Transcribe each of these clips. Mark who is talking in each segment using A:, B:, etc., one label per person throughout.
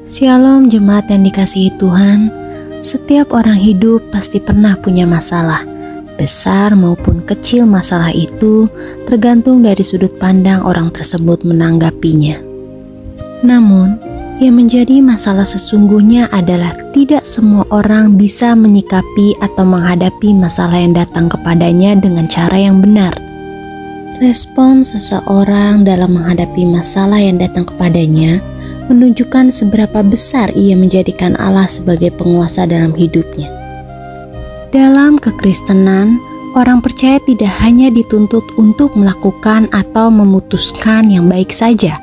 A: Shalom jemaat yang dikasihi Tuhan. Setiap orang hidup pasti pernah punya masalah. Besar maupun kecil masalah itu tergantung dari sudut pandang orang tersebut menanggapinya. Namun, yang menjadi masalah sesungguhnya adalah tidak semua orang bisa menyikapi atau menghadapi masalah yang datang kepadanya dengan cara yang benar. Respon seseorang dalam menghadapi masalah yang datang kepadanya menunjukkan seberapa besar ia menjadikan Allah sebagai penguasa dalam hidupnya. Dalam kekristenan, orang percaya tidak hanya dituntut untuk melakukan atau memutuskan yang baik saja,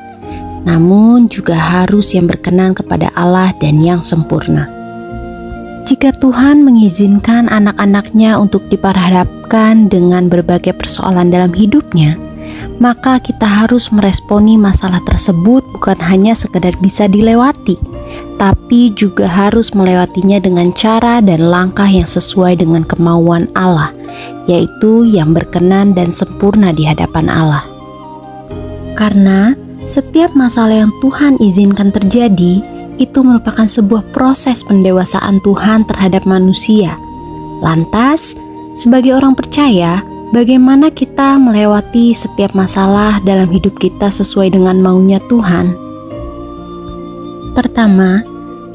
A: namun juga harus yang berkenan kepada Allah dan yang sempurna. Jika Tuhan mengizinkan anak-anaknya untuk diperhadapkan dengan berbagai persoalan dalam hidupnya, maka kita harus meresponi masalah tersebut bukan hanya sekedar bisa dilewati, tapi juga harus melewatinya dengan cara dan langkah yang sesuai dengan kemauan Allah, yaitu yang berkenan dan sempurna di hadapan Allah. Karena setiap masalah yang Tuhan izinkan terjadi, itu merupakan sebuah proses pendewasaan Tuhan terhadap manusia. Lantas, sebagai orang percaya, bagaimana kita melewati setiap masalah dalam hidup kita sesuai dengan maunya Tuhan? Pertama,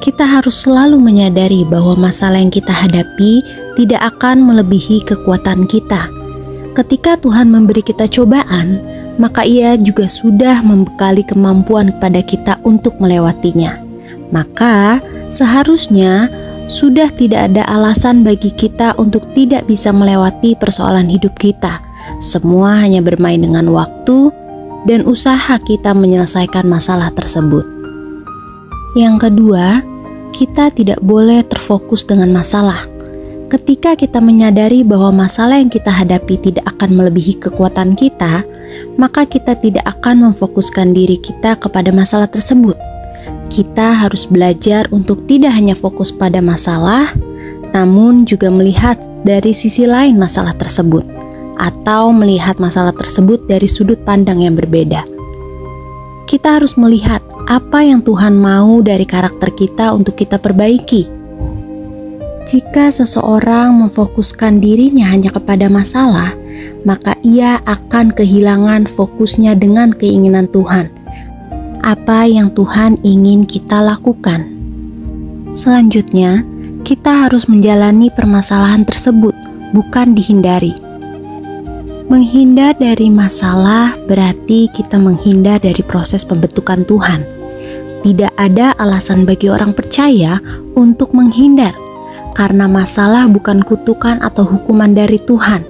A: kita harus selalu menyadari bahwa masalah yang kita hadapi tidak akan melebihi kekuatan kita. Ketika Tuhan memberi kita cobaan, maka Ia juga sudah membekali kemampuan kepada kita untuk melewatinya. Maka, seharusnya sudah tidak ada alasan bagi kita untuk tidak bisa melewati persoalan hidup kita. Semua hanya bermain dengan waktu dan usaha kita menyelesaikan masalah tersebut. Yang kedua, kita tidak boleh terfokus dengan masalah. Ketika kita menyadari bahwa masalah yang kita hadapi tidak akan melebihi kekuatan kita, maka kita tidak akan memfokuskan diri kita kepada masalah tersebut. Kita harus belajar untuk tidak hanya fokus pada masalah, namun juga melihat dari sisi lain masalah tersebut, atau melihat masalah tersebut dari sudut pandang yang berbeda. Kita harus melihat apa yang Tuhan mau dari karakter kita untuk kita perbaiki. Jika seseorang memfokuskan dirinya hanya kepada masalah, maka ia akan kehilangan fokusnya dengan keinginan Tuhan. Apa yang Tuhan ingin kita lakukan. Selanjutnya, kita harus menjalani permasalahan tersebut, bukan dihindari. Menghindar dari masalah berarti kita menghindar dari proses pembentukan Tuhan. Tidak ada alasan bagi orang percaya untuk menghindar, karena masalah bukan kutukan atau hukuman dari Tuhan,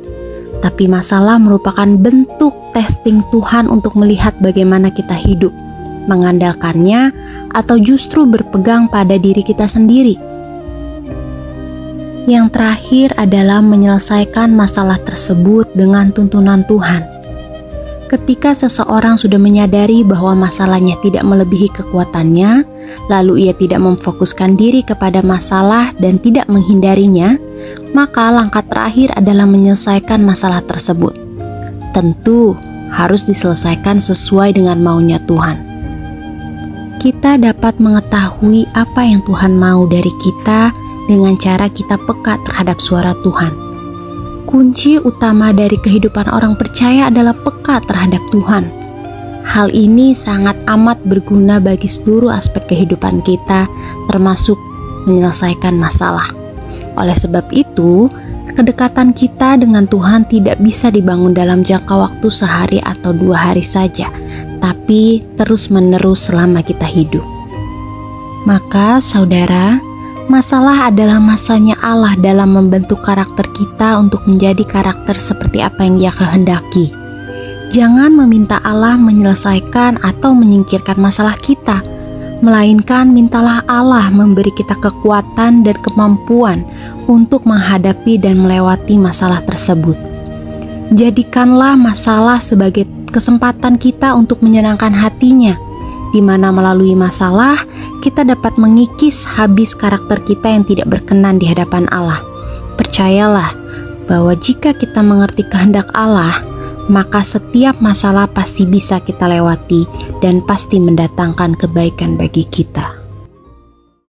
A: tapi masalah merupakan bentuk testing Tuhan untuk melihat bagaimana kita hidup, mengandalkannya, atau justru berpegang pada diri kita sendiri. Yang terakhir adalah menyelesaikan masalah tersebut dengan tuntunan Tuhan. Ketika seseorang sudah menyadari bahwa masalahnya tidak melebihi kekuatannya, lalu ia tidak memfokuskan diri kepada masalah dan tidak menghindarinya, maka langkah terakhir adalah menyelesaikan masalah tersebut. Tentu harus diselesaikan sesuai dengan maunya Tuhan. Kita dapat mengetahui apa yang Tuhan mau dari kita dengan cara kita peka terhadap suara Tuhan. Kunci utama dari kehidupan orang percaya adalah peka terhadap Tuhan. Hal ini sangat amat berguna bagi seluruh aspek kehidupan kita, termasuk menyelesaikan masalah. Oleh sebab itu, kedekatan kita dengan Tuhan tidak bisa dibangun dalam jangka waktu sehari atau 2 hari saja, tapi terus-menerus selama kita hidup. Maka, saudara, masalah adalah masanya Allah dalam membentuk karakter kita untuk menjadi karakter seperti apa yang Ia kehendaki. Jangan meminta Allah menyelesaikan atau menyingkirkan masalah kita, melainkan mintalah Allah memberi kita kekuatan dan kemampuan untuk menghadapi dan melewati masalah tersebut. Jadikanlah masalah sebagai kesempatan kita untuk menyenangkan hatinya, di mana melalui masalah kita dapat mengikis habis karakter kita yang tidak berkenan di hadapan Allah. Percayalah bahwa jika kita mengerti kehendak Allah, maka setiap masalah pasti bisa kita lewati dan pasti mendatangkan kebaikan bagi kita.